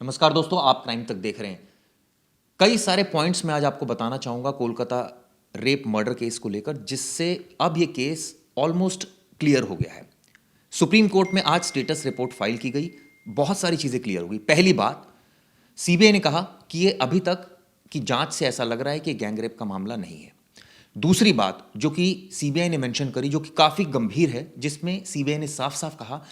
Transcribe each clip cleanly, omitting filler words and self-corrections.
नमस्कार दोस्तों, आप क्राइम तक देख रहे हैं। कई सारे पॉइंट्स मैं आज आपको बताना चाहूँगा कोलकाता रेप मर्डर केस को लेकर, जिससे अब ये केस ऑलमोस्ट क्लियर हो गया है। सुप्रीम कोर्ट में आज स्टेटस रिपोर्ट फाइल की गई, बहुत सारी चीज़ें क्लियर हो गई। पहली बात, सीबीआई ने कहा कि ये अभी तक की जांच से ऐसा लग रहा है कि गैंग रेप का मामला नहीं है। दूसरी बात जो कि सीबीआई ने मेंशन करी, जो कि काफ़ी गंभीर है, जिसमें सीबीआई ने साफ साफ कहा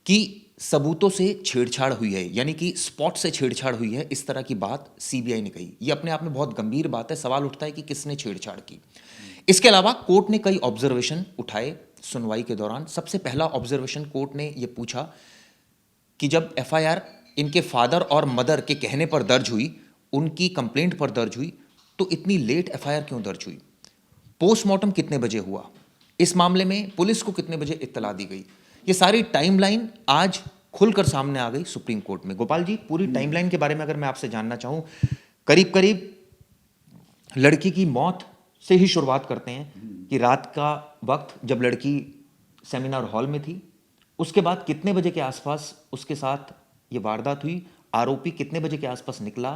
कि सबूतों से छेड़छाड़ हुई है, यानी कि स्पॉट से छेड़छाड़ हुई है। इस तरह की बात सीबीआई ने कही। ये अपने आप में बहुत गंभीर बात है। सवाल उठता है कि किसने छेड़छाड़ की। इसके अलावा कोर्ट ने कई ऑब्जर्वेशन उठाए सुनवाई के दौरान। सबसे पहला ऑब्जर्वेशन कोर्ट ने यह पूछा कि जब एफआईआर इनके फादर और मदर के कहने पर दर्ज हुई, उनकी कंप्लेंट पर दर्ज हुई, तो इतनी लेट एफआईआर क्यों दर्ज हुई? पोस्टमार्टम कितने बजे हुआ? इस मामले में पुलिस को कितने बजे इत्तला दी गई? ये सारी टाइमलाइन आज खुलकर सामने आ गई सुप्रीम कोर्ट में। गोपाल जी, पूरी टाइमलाइन के बारे में अगर मैं आपसे जानना चाहूं, करीब करीब लड़की की मौत से ही शुरुआत करते हैं कि रात का वक्त जब लड़की सेमिनार हॉल में थी, उसके बाद कितने बजे के आसपास उसके साथ ये वारदात हुई, आरोपी कितने बजे के आसपास निकला,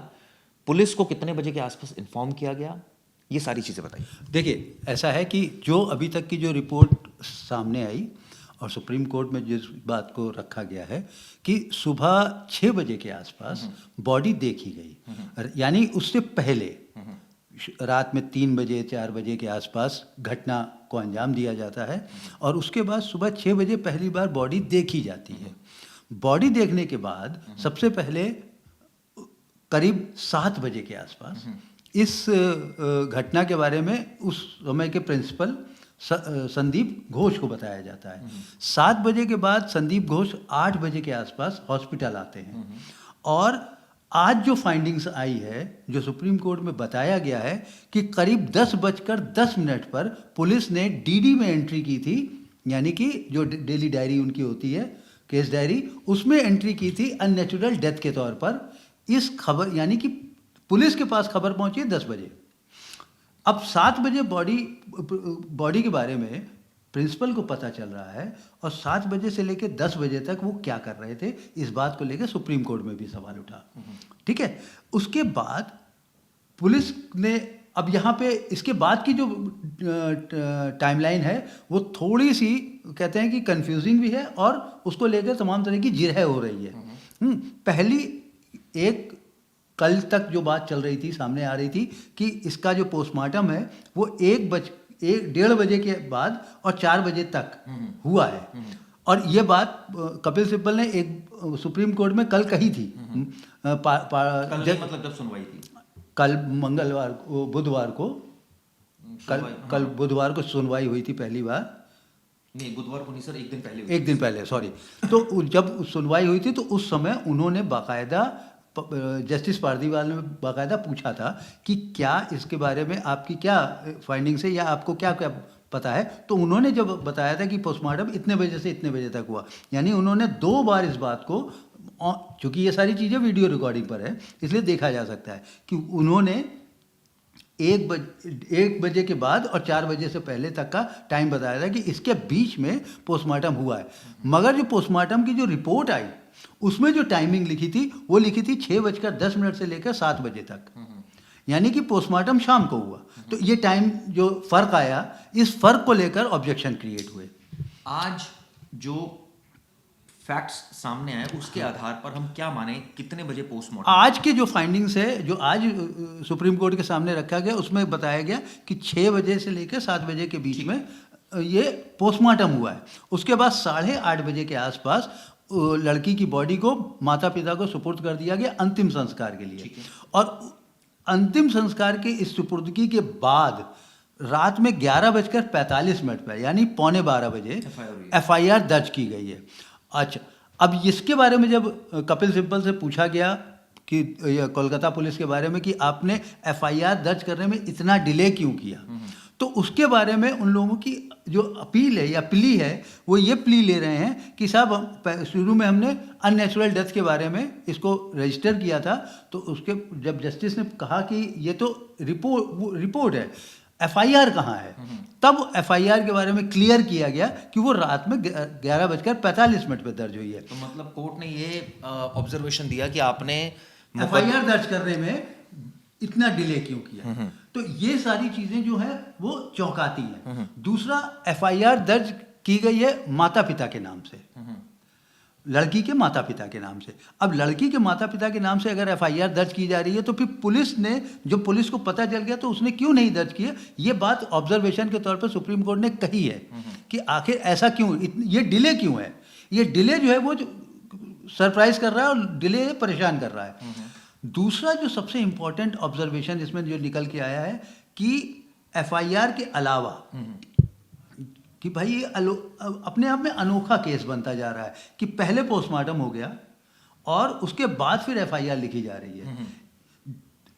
पुलिस को कितने बजे के आसपास इन्फॉर्म किया गया, ये सारी चीज़ें बताइए। देखिए, ऐसा है कि जो अभी तक की जो रिपोर्ट सामने आई और सुप्रीम कोर्ट में जिस बात को रखा गया है कि सुबह 6 बजे के आसपास बॉडी देखी गई, यानी उससे पहले रात में 3 बजे 4 बजे के आसपास घटना को अंजाम दिया जाता है और उसके बाद सुबह 6 बजे पहली बार बॉडी देखी जाती है। बॉडी देखने के बाद सबसे पहले करीब 7 बजे के आसपास इस घटना के बारे में उस समय के प्रिंसिपल संदीप घोष को बताया जाता है। 7 बजे के बाद संदीप घोष 8 बजे के आसपास हॉस्पिटल आते हैं और आज जो फाइंडिंग्स आई है, जो सुप्रीम कोर्ट में बताया गया है कि करीब 10:10 पर पुलिस ने डीडी में एंट्री की थी, यानी कि जो डेली डायरी उनकी होती है, केस डायरी, उसमें एंट्री की थी अननेचुरल डेथ के तौर पर। इस खबर, यानी कि पुलिस के पास खबर पहुंची 10 बजे। अब 7 बजे बॉडी के बारे में प्रिंसिपल को पता चल रहा है और 7 बजे से लेकर 10 बजे तक वो क्या कर रहे थे, इस बात को लेकर सुप्रीम कोर्ट में भी सवाल उठा। ठीक है, उसके बाद पुलिस ने, अब यहाँ पे इसके बाद की जो टाइमलाइन है वो थोड़ी सी कहते हैं कि कंफ्यूजिंग भी है और उसको लेकर तमाम तरह की जिरह हो रही है। पहली एक कल तक जो बात चल रही थी, सामने आ रही थी कि इसका जो पोस्टमार्टम है वो 1:30 बजे के बाद और 4 बजे तक हुआ है। और ये बात कपिल सिब्बल ने एक सुप्रीम कोर्ट में कल कही थी। मतलब जब सुनवाई थी कल मंगलवार को, बुधवार को, कल बुधवार को सुनवाई हुई थी पहली बार। नहीं, बुधवार को नहीं सर, एक दिन पहले सॉरी। तो जब सुनवाई हुई थी तो उस समय उन्होंने बाकायदा जस्टिस पारदीवाल ने बाकायदा पूछा था कि क्या इसके बारे में आपकी क्या फाइंडिंग्स है या आपको क्या क्या पता है। तो उन्होंने जब बताया था कि पोस्टमार्टम इतने बजे से इतने बजे तक हुआ, यानी उन्होंने 2 बार इस बात को, चूँकि ये सारी चीज़ें वीडियो रिकॉर्डिंग पर है इसलिए देखा जा सकता है कि उन्होंने 1 बजे के बाद और 4 बजे से पहले तक का टाइम बताया था कि इसके बीच में पोस्टमार्टम हुआ है। मगर जो पोस्टमार्टम की जो रिपोर्ट आई उसमें जो टाइमिंग लिखी थी वो लिखी थी 6:10 से लेकर 7 बजे तक, यानी कि पोस्टमार्टम शाम को हुआ। तो ये टाइम जो फर्क आया, इस फर्क को लेकर ऑब्जेक्शन क्रिएट हुए। आज जो फैक्ट्स सामने आए उसके आधार पर हम क्या माने, कितने बजे पोस्टमार्टम? आज के जो फाइंडिंग्स है, जो आज सुप्रीम कोर्ट के सामने रखा गया, उसमें बताया गया कि 6 बजे से लेकर 7 बजे के बीच में ये पोस्टमार्टम हुआ है। उसके बाद 8:30 बजे के आसपास लड़की की बॉडी को माता पिता को सुपुर्द कर दिया गया अंतिम संस्कार के लिए। और अंतिम संस्कार के इस सुपुर्दगी के बाद रात में 11:45 पर, यानी 11:45 बजे एफआईआर दर्ज की गई है। अच्छा, अब इसके बारे में जब कपिल सिब्बल से पूछा गया कि कोलकाता पुलिस के बारे में कि आपने एफआईआर दर्ज करने में इतना डिले क्यों किया, तो उसके बारे में उन लोगों की जो अपील है या प्ली है, वो ये प्ली ले रहे हैं कि साहब शुरू में हमने अननेचुरल डेथ के बारे में इसको रजिस्टर किया था, तो उसके जब जस्टिस ने कहा कि ये तो रिपोर्ट है, एफआईआर कहाँ है? तब एफआईआर के बारे में क्लियर किया गया कि वो रात में 11:45 पे दर्ज हुई है। तो मतलब कोर्ट ने ये ऑब्जर्वेशन दिया कि आपने एफआईआर दर्ज करने में इतना डिले क्यों किया? तो ये सारी चीजें जो है वो चौंकाती हैं। दूसरा, एफआईआर दर्ज की गई है माता पिता के नाम से, लड़की के माता पिता के नाम से। अब लड़की के माता पिता के नाम से अगर एफआईआर दर्ज की जा रही है तो फिर पुलिस ने, जो पुलिस को पता चल गया तो उसने क्यों नहीं दर्ज किया? ये बात ऑब्जर्वेशन के तौर पर सुप्रीम कोर्ट ने कही है कि आखिर ऐसा क्यों, ये डिले क्यों है? ये डिले जो है वो सरप्राइज कर रहा है और डिले परेशान कर रहा है। दूसरा जो सबसे इंपॉर्टेंट ऑब्जर्वेशन इसमें जो निकल के आया है कि एफआईआर के अलावा कि भाई ये अपने आप में अनोखा केस बनता जा रहा है कि पहले पोस्टमार्टम हो गया और उसके बाद फिर एफआईआर लिखी जा रही है।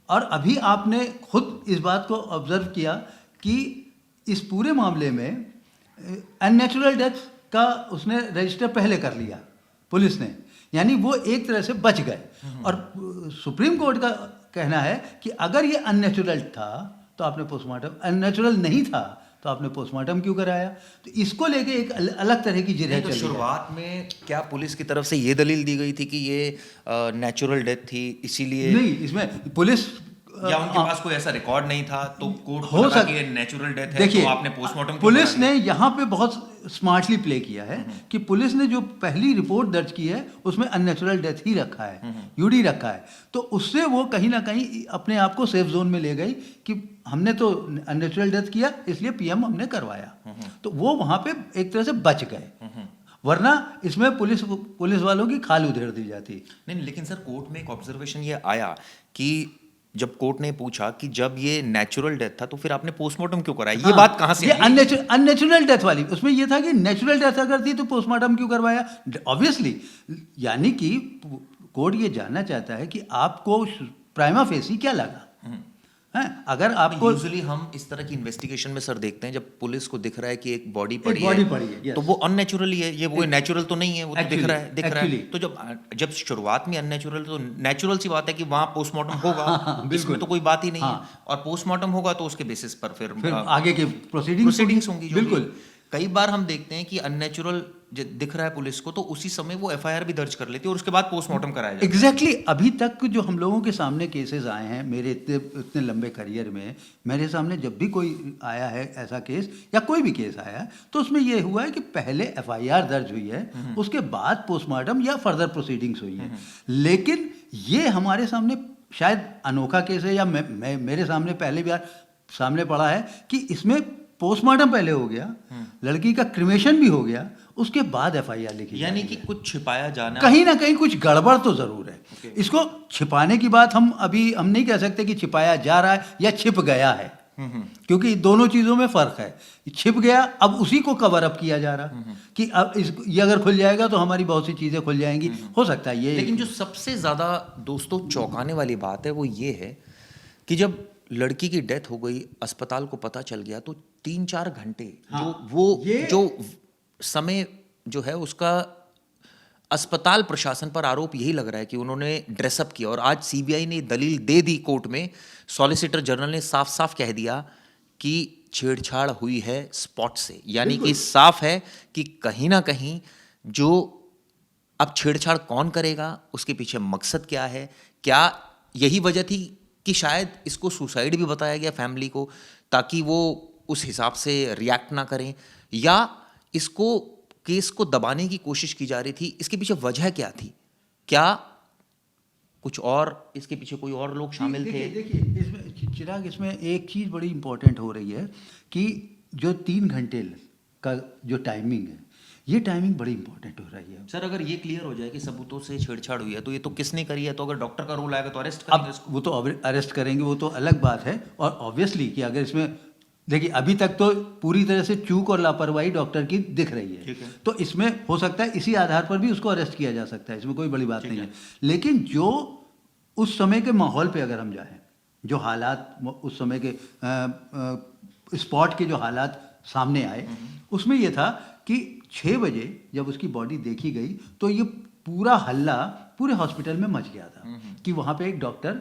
और अभी आपने खुद इस बात को ऑब्जर्व किया कि इस पूरे मामले में अननेचुरल डेथ का उसने रजिस्टर पहले कर लिया पुलिस ने, यानी वो एक तरह से बच गए। और सुप्रीम कोर्ट का कहना है कि अगर ये अननेचुरल था तो आपने पोस्टमार्टम, अननेचुरल नहीं था तो आपने पोस्टमार्टम क्यों कराया? तो इसको लेके एक अलग तरह की जिरह चली। शुरुआत में क्या पुलिस की तरफ से ये दलील दी गई थी कि ये नेचुरल डेथ थी इसीलिए? नहीं, इसमें पुलिस या उनके पास कोई ऐसा रिकॉर्ड नहीं था तो कोर्ट हो लगा सकता कि ये नेचुरल डेथ है देखिए, तो आपने पोस्टमार्टम क्यों पुलिस करा ने यहाँ पे बहुत स्मार्टली प्ले किया है कि पुलिस ने जो पहली रिपोर्ट दर्ज की है उसमें अननेचुरल डेथ ही रखा है, यूडी रखा है। तो उससे वो कहीं ना कहीं अपने आप को सेफ जोन में ले गई कि हमने तो अननेचुरल डेथ किया इसलिए पीएम हमने करवाया। तो वो वहाँ पे एक तरह से बच गए, वरना इसमें पुलिस वालों की खाल उधेड़ दी जाती। नहीं, लेकिन सर कोर्ट में एक ऑब्जर्वेशन ये आया कि जब कोर्ट ने पूछा कि जब ये नेचुरल डेथ था तो फिर आपने पोस्टमार्टम क्यों कराया? ये बात कहाँ से ये आई? अननेचुरल डेथ वाली, उसमें ये था कि नेचुरल डेथ अगर थी तो पोस्टमार्टम क्यों करवाया? ऑब्वियसली, यानी कि कोर्ट ये जानना चाहता है कि आपको प्राइमा फेसी क्या लगा है। अगर आपको यूजुअली हम इस तरह की इन्वेस्टिगेशन में सर देखते हैं जब पुलिस को दिख रहा है कि एक बॉडी पड़ी है yes. तो वो अननेचुरल ही है, ये वो नेचुरल तो नहीं है, वो तो दिख रहा है। तो जब शुरुआत में अननेचुरल, तो नेचुरल सी बात है कि वहां पोस्टमार्टम होगा, इसमें तो कोई बात ही नहीं है। और पोस्टमार्टम होगा तो उसके बेसिस पर फिर आगे के प्रोसीडिंग्स होंगी। बिल्कुल। कई बार हम देखते हैं कि अननेचुरल दिख रहा है पुलिस को तो उसी समय वो एफआईआर भी दर्ज कर लेती है और उसके बाद पोस्टमार्टम कराया जाता है। एग्जैक्टली। अभी तक जो हम लोगों के सामने केसेस आए हैं, मेरे इतने लंबे करियर में मेरे सामने जब भी कोई आया है ऐसा केस या कोई भी केस आया है तो उसमें ये हुआ है कि पहले एफआईआर दर्ज हुई है, उसके बाद पोस्टमार्टम या फर्दर प्रोसीडिंग्स हुई है। लेकिन ये हमारे सामने शायद अनोखा केस है या मेरे सामने पहले बार सामने पड़ा है कि इसमें पोस्टमार्टम पहले हो गया, लड़की का क्रिमेशन भी हो गया, उसके बाद एफआईआर लिखी, यानी कि कुछ छिपाया जाना, कहीं ना कहीं कुछ गड़बड़ तो जरूर है। इसको छिपाने की बात हम नहीं कह सकते कि छिपाया जा रहा है या छिप गया है, क्योंकि दोनों चीजों में फर्क है। छिप गया, अब उसी को कवर अप किया जा रहा कि अब ये अगर खुल जाएगा तो हमारी बहुत सी चीजें खुल जाएंगी, हो सकता है ये। लेकिन जो सबसे ज्यादा दोस्तों चौंकाने वाली बात है वो ये है कि जब लड़की की डेथ हो गई, अस्पताल को पता चल गया तो 3-4 घंटे जो समय जो है उसका अस्पताल प्रशासन पर आरोप यही लग रहा है कि उन्होंने ड्रेसअप किया। और आज सीबीआई ने दलील दे दी कोर्ट में, सॉलिसिटर जनरल ने साफ साफ कह दिया कि छेड़छाड़ हुई है स्पॉट से, यानी कि साफ है कि कहीं ना कहीं जो अब छेड़छाड़ कौन करेगा, उसके पीछे मकसद क्या है। क्या यही वजह थी कि शायद इसको सुसाइड भी बताया गया फैमिली को ताकि वो उस हिसाब से रिएक्ट ना करें, या इसको केस को दबाने की कोशिश की जा रही थी? इसके पीछे वजह क्या थी? क्या कुछ और इसके पीछे कोई और लोग शामिल थे? देखिए इसमें चिराग, इसमें एक चीज़ बड़ी इंपॉर्टेंट हो रही है कि जो 3 घंटे का जो टाइमिंग है, ये टाइमिंग बड़ी इंपॉर्टेंट हो रही है। सर अगर ये क्लियर हो जाए कि सबूतों से छेड़छाड़ हुई है तो ये तो किसने करी है, तो अगर डॉक्टर का रोल आएगा तो अरेस्ट करेंगे इसको। वो तो अरेस्ट करेंगे, वो तो अलग बात है। और ऑब्वियसली कि अगर इसमें देखिए अभी तक तो पूरी तरह से चूक और लापरवाही डॉक्टर की दिख रही है, तो इसमें हो सकता है इसी आधार पर भी उसको अरेस्ट किया जा सकता है, इसमें कोई बड़ी बात नहीं है। लेकिन जो उस समय के माहौल पे अगर हम जाएं, जो हालात उस समय के स्पॉट के जो हालात सामने आए, उसमें यह था कि 6 बजे जब उसकी बॉडी देखी गई तो ये पूरा हल्ला पूरे हॉस्पिटल में मच गया था कि वहाँ पे एक डॉक्टर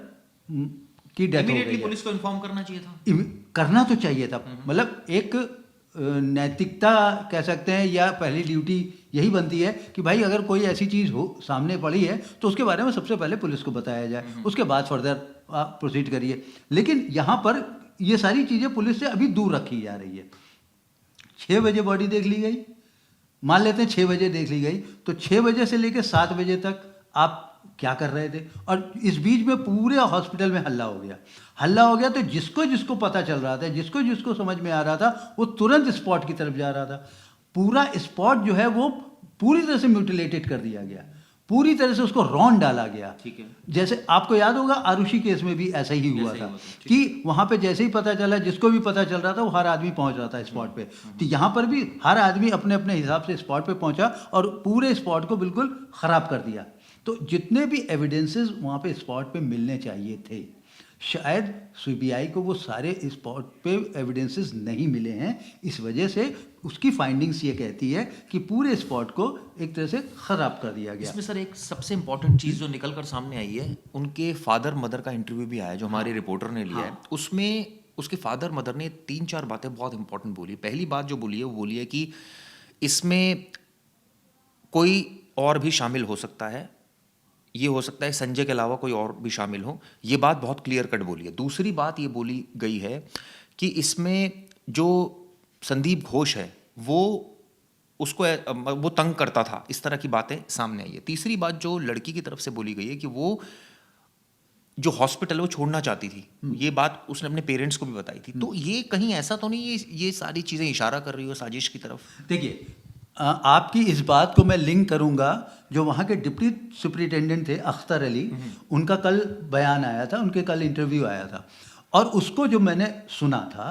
की डेथ हो Immediately गई है। पुलिस को इन्फॉर्म करना चाहिए था। करना तो चाहिए था, मतलब एक नैतिकता कह सकते हैं या पहली ड्यूटी यही बनती है कि भाई अगर कोई ऐसी चीज़ हो सामने पड़ी है तो उसके बारे में सबसे पहले पुलिस को बताया जाए, उसके बाद फर्दर आप प्रोसीड करिए। लेकिन यहाँ पर ये सारी चीज़ें पुलिस से अभी दूर रखी जा रही है। 6 बजे बॉडी देख ली गई, मान लेते हैं 6 बजे देख ली गई, तो 6 बजे से लेकर 7 बजे तक आप क्या कर रहे थे? और इस बीच में पूरे हॉस्पिटल में हल्ला हो गया। हल्ला हो गया तो जिसको जिसको पता चल रहा था, जिसको जिसको समझ में आ रहा था, वो तुरंत स्पॉट की तरफ जा रहा था। पूरा स्पॉट जो है वो पूरी तरह से म्यूटिलेटेड कर दिया गया, पूरी तरह से उसको रौंद डाला गया। ठीक है। जैसे आपको याद होगा आरुषि केस में भी ऐसा ही हुआ था कि वहां पे जैसे ही पता चला, जिसको भी पता चल रहा था वो हर आदमी पहुंच रहा था स्पॉट पे। तो यहाँ पर भी हर आदमी अपने अपने हिसाब से स्पॉट पे पहुंचा और पूरे स्पॉट को बिल्कुल खराब कर दिया। तो जितने भी एविडेंसेस वहाँ पे स्पॉट पे मिलने चाहिए थे, शायद सीबीआई को वो सारे स्पॉट पे एविडेंसेस नहीं मिले हैं। इस वजह से उसकी फाइंडिंग्स ये कहती है कि पूरे स्पॉट को एक तरह से ख़राब कर दिया गया। इसमें सर एक सबसे इम्पोर्टेंट चीज़ जो निकल कर सामने आई है, उनके फादर मदर का इंटरव्यू भी आया जो हमारे रिपोर्टर ने लिया है। उसमें उसके फादर मदर ने 3-4 बातें बहुत इंपॉर्टेंट बोली। पहली बात जो बोली है वो बोली है कि इसमें कोई और भी शामिल हो सकता है, ये हो सकता है संजय के अलावा कोई और भी शामिल हो। ये बात बहुत क्लियर कट बोली है। दूसरी बात ये बोली गई है कि इसमें जो संदीप घोष है वो उसको वो तंग करता था, इस तरह की बातें सामने आई है। तीसरी बात जो लड़की की तरफ से बोली गई है कि वो जो हॉस्पिटल वो छोड़ना चाहती थी, ये बात उसने अपने पेरेंट्स को भी बताई थी। तो ये कहीं ऐसा तो नहीं ये सारी चीज़ें इशारा कर रही हो साजिश की तरफ? देखिए, आपकी इस बात को मैं लिंक करूंगा, जो वहाँ के डिप्टी सुपरिटेंडेंट थे अख्तर अली, उनका कल बयान आया था, उनके कल इंटरव्यू आया था और उसको जो मैंने सुना था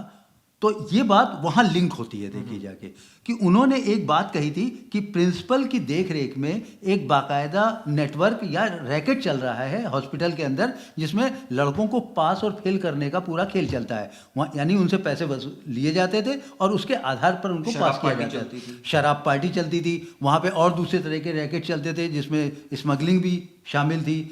तो ये बात वहाँ लिंक होती है। देखिए जाके कि उन्होंने एक बात कही थी कि प्रिंसिपल की देख रेख में एक बाकायदा नेटवर्क या रैकेट चल रहा है हॉस्पिटल के अंदर, जिसमें लड़कों को पास और फेल करने का पूरा खेल चलता है। वहाँ यानी उनसे पैसे लिए जाते थे और उसके आधार पर उनको पास किया जाता था। शराब पार्टी चलती थी वहाँ पे और दूसरे तरह के रैकेट चलते थे जिसमें स्मगलिंग भी शामिल थी,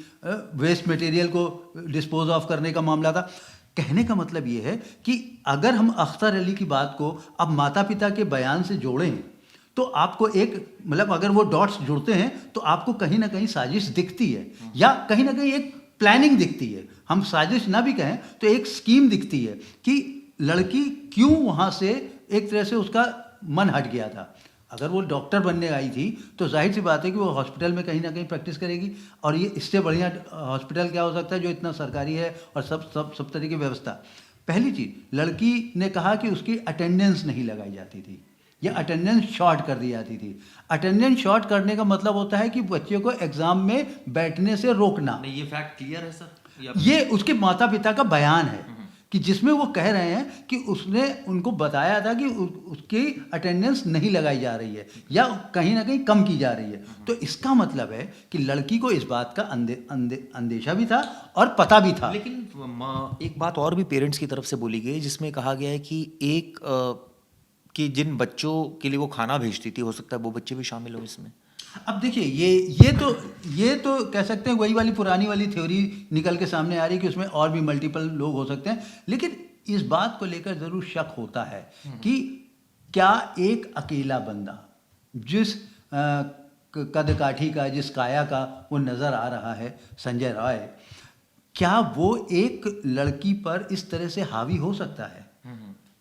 वेस्ट मटेरियल को डिस्पोज ऑफ करने का मामला था। कहने का मतलब ये है कि अगर हम अख्तर अली की बात को अब माता पिता के बयान से जोड़ें तो आपको एक मतलब अगर वो डॉट्स जुड़ते हैं तो आपको कहीं ना कहीं साजिश दिखती है या कहीं ना कहीं एक प्लानिंग दिखती है। हम साजिश ना भी कहें तो एक स्कीम दिखती है कि लड़की क्यों वहाँ से एक तरह से उसका मन हट गया था। अगर वो डॉक्टर बनने आई थी तो जाहिर सी बात है कि वो हॉस्पिटल में कहीं ना कहीं प्रैक्टिस करेगी और ये इससे बढ़िया हॉस्पिटल क्या हो सकता है जो इतना सरकारी है और सब तरह की व्यवस्था। पहली चीज़, लड़की ने कहा कि उसकी अटेंडेंस नहीं लगाई जाती थी या अटेंडेंस शॉर्ट कर दी जाती थी। अटेंडेंस शॉर्ट करने का मतलब होता है कि बच्चे को एग्जाम में बैठने से रोकना। नहीं, ये फैक्ट क्लियर है सर? ये उसके माता पिता का बयान है कि जिसमें वो कह रहे हैं कि उसने उनको बताया था कि उसकी अटेंडेंस नहीं लगाई जा रही है या कहीं ना कहीं कम की जा रही है। तो इसका मतलब है कि लड़की को इस बात का अंदेशा भी था और पता भी था। लेकिन एक बात और भी पेरेंट्स की तरफ से बोली गई जिसमें कहा गया है कि कि जिन बच्चों के लिए वो खाना भेजती थी हो सकता है वो बच्चे भी शामिल हो इसमें। अब देखिए ये तो कह सकते हैं वही वाली पुरानी वाली थ्योरी निकल के सामने आ रही है कि उसमें और भी मल्टीपल लोग हो सकते हैं। लेकिन इस बात को लेकर ज़रूर शक होता है कि क्या एक अकेला बंदा जिस कद काठी का, जिस काया का वो नज़र आ रहा है संजय राय, क्या वो एक लड़की पर इस तरह से हावी हो सकता है?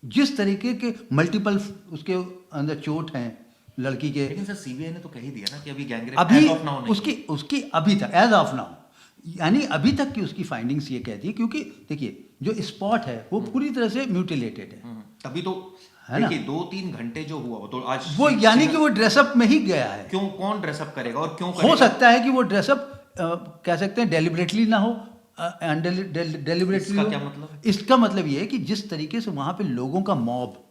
जिस तरीके के मल्टीपल उसके अंदर चोट हैं लड़की के। लेकिन सर सीबीआई ने तो कह ही दिया ना कि अभी गैंगरेप अभी एज ऑफ नाउ नहीं। उसकी अभी तक एज ऑफ नाउ यानी अभी तक की उसकी फाइंडिंग्स ये कहती है, क्योंकि देखिए जो स्पॉट है वो पूरी तरह से म्यूटिलेटेड है। तभी तो देखिए 2-3 घंटे जो हुआ वो तो आज वो यानी कि वो ड्रेसअप में ही गया है। क्यों, कौन ड्रेसअप करेगा और क्यों हो सकता है कि वो ड्रेसअप कह सकते हैं डेलिबरेटली ना हो, डेलिबरेटली। क्या मतलब? इसका मतलब ये है कि जिस तरीके से वहां पे लोगों का मॉब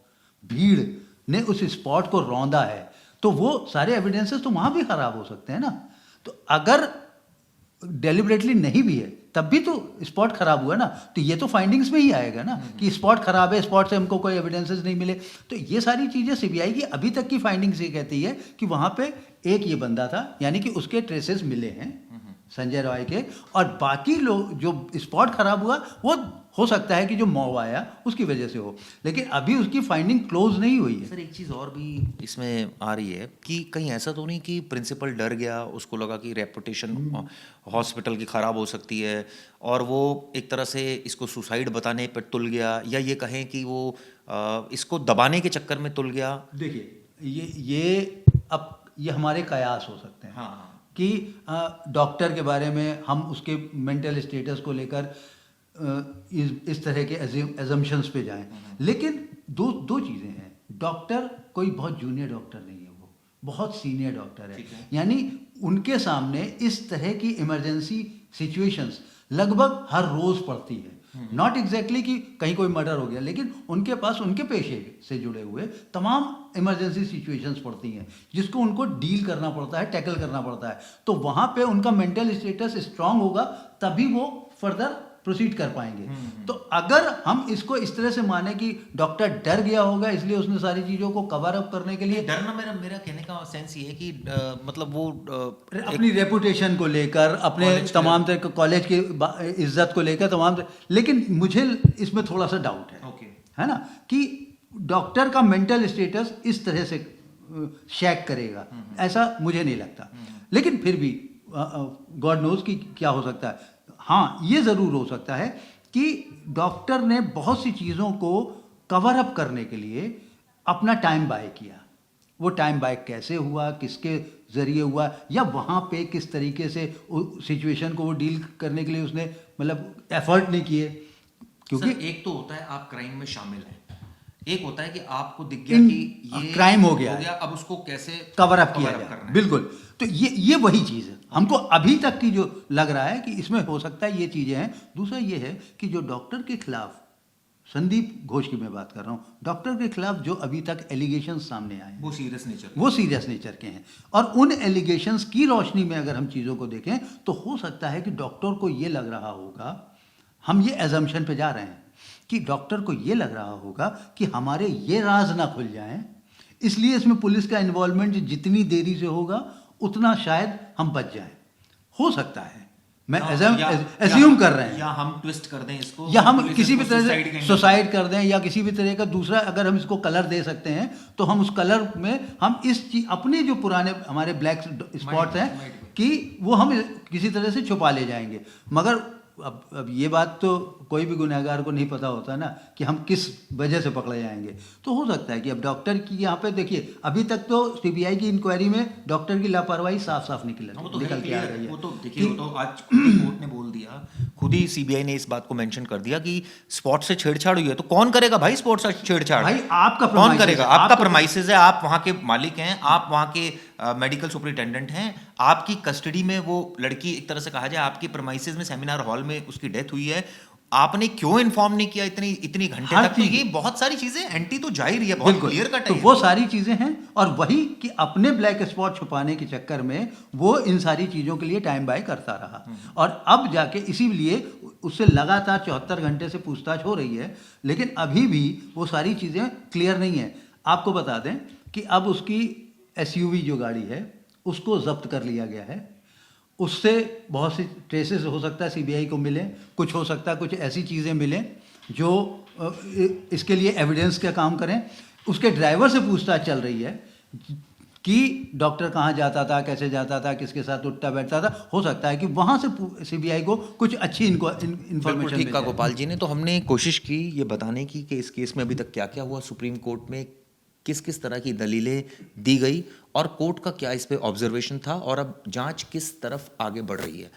भीड़ ने उस स्पॉट को रौंदा है तो वो सारे एविडेंसेस तो वहां भी खराब हो सकते हैं ना। तो अगर डेलिबरेटली नहीं भी है तब भी तो स्पॉट खराब हुआ ना, तो ये तो फाइंडिंग्स में ही आएगा ना कि स्पॉट खराब है, स्पॉट से हमको कोई एविडेंसेस नहीं मिले। तो ये सारी चीजें सीबीआई की अभी तक की फाइंडिंग्स ये कहती है कि वहां पे एक ये बंदा था, यानी कि उसके ट्रेसेस मिले हैं संजय रॉय के, और बाकी लोग जो स्पॉट खराब हुआ वो हो सकता है कि जो मॉब आया उसकी वजह से हो, लेकिन अभी उसकी फाइंडिंग क्लोज नहीं हुई है। सर एक चीज़ और भी इसमें आ रही है कि कहीं ऐसा तो नहीं कि प्रिंसिपल डर गया, उसको लगा कि रेपुटेशन हॉस्पिटल की ख़राब हो सकती है और वो एक तरह से इसको सुसाइड बताने पर तुल गया, या ये कहें कि वो इसको दबाने के चक्कर में तुल गया? देखिए ये हमारे कयास हो सकते हैं। हाँ। कि डॉक्टर के बारे में हम उसके मेंटल स्टेटस को लेकर इस तरह के एजम्पशंस पे जाएं, लेकिन दो चीज़ें हैं। डॉक्टर कोई बहुत जूनियर डॉक्टर नहीं है, वो बहुत सीनियर डॉक्टर है। यानी उनके सामने इस तरह की इमरजेंसी सिचुएशंस लगभग हर रोज़ पड़ती है। नॉट एग्जैक्टली कि कहीं कोई मर्डर हो गया, लेकिन उनके पास उनके पेशे से जुड़े हुए तमाम इमरजेंसी सिचुएशंस पड़ती हैं जिसको उनको डील करना पड़ता है, टैकल करना पड़ता है। तो वहाँ पे उनका मेंटल स्टेटस स्ट्रांग होगा तभी वो फर्दर प्रोसीड कर पाएंगे। तो अगर हम इसको इस तरह से माने कि डॉक्टर डर गया होगा इसलिए उसने सारी चीज़ों को कवर अप करने के लिए, डरना मेरा कहने का सेंस ये है कि मतलब वो अपनी रेपुटेशन को लेकर, अपने तमाम तरह के कॉलेज की इज्जत को लेकर तमाम, लेकिन मुझे इसमें थोड़ा सा डाउट है। है ना कि डॉक्टर का मेंटल स्टेटस इस तरह से शेक करेगा, ऐसा मुझे नहीं लगता। लेकिन फिर भी गॉड नोज कि क्या हो सकता है। हाँ, ये ज़रूर हो सकता है कि डॉक्टर ने बहुत सी चीज़ों को कवर अप करने के लिए अपना टाइम बाय किया। वो टाइम बाय कैसे हुआ, किसके ज़रिए हुआ, या वहाँ पे किस तरीके से सिचुएशन को वो डील करने के लिए उसने मतलब एफर्ट नहीं किए। क्योंकि एक तो होता है आप क्राइम में शामिल हैं, एक होता है कि आपको दिख गया कि ये क्राइम हो गया, अब उसको कैसे कवर अप किया जाए। बिल्कुल, तो ये वही चीज़ है हमको अभी तक की जो लग रहा है कि इसमें हो सकता है ये चीज़ें हैं। दूसरा ये है कि जो डॉक्टर के खिलाफ, संदीप घोष की मैं बात कर रहा हूँ, डॉक्टर के खिलाफ जो अभी तक एलिगेशन सामने आए वो सीरियस नेचर के हैं, और उन एलिगेशंस की रोशनी में अगर हम चीज़ों को देखें तो हो सकता है कि डॉक्टर को ये लग रहा होगा, हम ये एजम्पशन पे जा रहे हैं कि डॉक्टर को ये लग रहा होगा कि हमारे ये राज ना खुल जाएं, इसलिए इसमें पुलिस का इन्वॉल्वमेंट जितनी देरी से होगा उतना शायद हम बच जाएं। हो सकता है, मैं एज्यूम कर रहे हैं, या हम ट्विस्ट कर दें इसको, या हम किसी भी तरह से सुसाइड कर दें, या किसी भी तरह का दूसरा अगर हम इसको कलर दे सकते हैं तो हम उस कलर में हम इस चीज अपने जो पुराने हमारे ब्लैक स्पॉट्स हैं कि वो हम किसी तरह से छुपा ले जाएंगे। मगर अब ये बात तो कोई भी गुनहगार को नहीं पता होता ना कि हम किस वजह से पकड़े जाएंगे। तो हो सकता है कि अब डॉक्टर की यहाँ पे देखिए, अभी तक तो सीबीआई की इंक्वायरी में डॉक्टर की लापरवाही साफ साफ निकल के आ रही है। वो तो देखिए, वो तो आज कोर्ट ने बोल दिया, खुद ही सीबीआई ने इस बात को मेंशन कर दिया कि स्पॉट से छेड़छाड़ हुई है। तो कौन करेगा भाई स्पॉट से छेड़छाड़? भाई आपका कौन करेगा? आपका प्रमाइसेस है, आप वहां के मालिक हैं, आप वहां के मेडिकल सुपरिटेंडेंट हैं, आपकी कस्टडी में वो लड़की, एक तरह से कहा जाए आपकी प्रमाइसेस में सेमिनार हॉल में उसकी डेथ हुई है, आपने क्यों इन्फॉर्म नहीं किया इतनी घंटे तक? तो ये बहुत सारी चीजें एंटी तो जा ही रही है, बहुत क्लियर कट है। तो वो सारी चीजें हैं, और वही कि अपने ब्लैक स्पॉट छुपाने के चक्कर में वो इन सारी चीजों के लिए टाइम बाय करता रहा, और अब जाके इसीलिए उससे लगातार 74 घंटे से पूछताछ हो रही है, लेकिन अभी भी वो सारी चीजें क्लियर नहीं है। आपको बता दें कि अब उसकी एसयूवी जो गाड़ी है उसको जब्त कर लिया गया है। उससे बहुत सी ट्रेसेस हो सकता है सीबीआई को मिले, कुछ हो सकता है कुछ ऐसी चीज़ें मिलें जो इसके लिए एविडेंस का काम करें। उसके ड्राइवर से पूछताछ चल रही है कि डॉक्टर कहाँ जाता था, कैसे जाता था, किसके साथ उठता बैठता था। हो सकता है कि वहाँ से सीबीआई को कुछ अच्छी इन्फॉर्मेशन। ठीक कहा गोपाल जी ने। तो हमने कोशिश की ये बताने की कि इस केस में अभी तक क्या क्या हुआ, सुप्रीम कोर्ट में किस किस तरह की दलीलें दी गई, और कोर्ट का क्या इस पे ऑब्जर्वेशन था, और अब जांच किस तरफ आगे बढ़ रही है।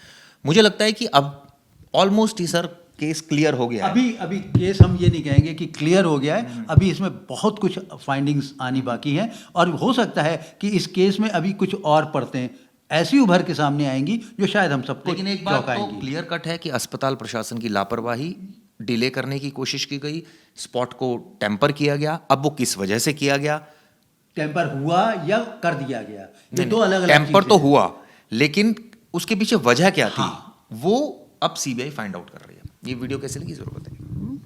मुझे लगता है कि अब ऑलमोस्ट ही सर केस क्लियर हो गया है। अभी केस हम ये नहीं कहेंगे कि क्लियर हो गया है, अभी इसमें बहुत कुछ फाइंडिंग्स आनी बाकी हैं, और हो सकता है कि इस केस में अभी कुछ और परतें ऐसी उभर के सामने आएंगी जो शायद हम सबको लेकिन एक बात तो क्लियर कट है कि अस्पताल प्रशासन की लापरवाही, डिले करने की कोशिश की गई, स्पॉट को टेम्पर किया गया। अब वो किस वजह से किया गया, टेम्पर हुआ या कर दिया गया, ये दो अलग अलग। टेम्पर तो हुआ, लेकिन उसके पीछे वजह क्या थी वो अब सीबीआई फाइंड आउट कर रही है। ये वीडियो कैसे लगी जरूर बताइए।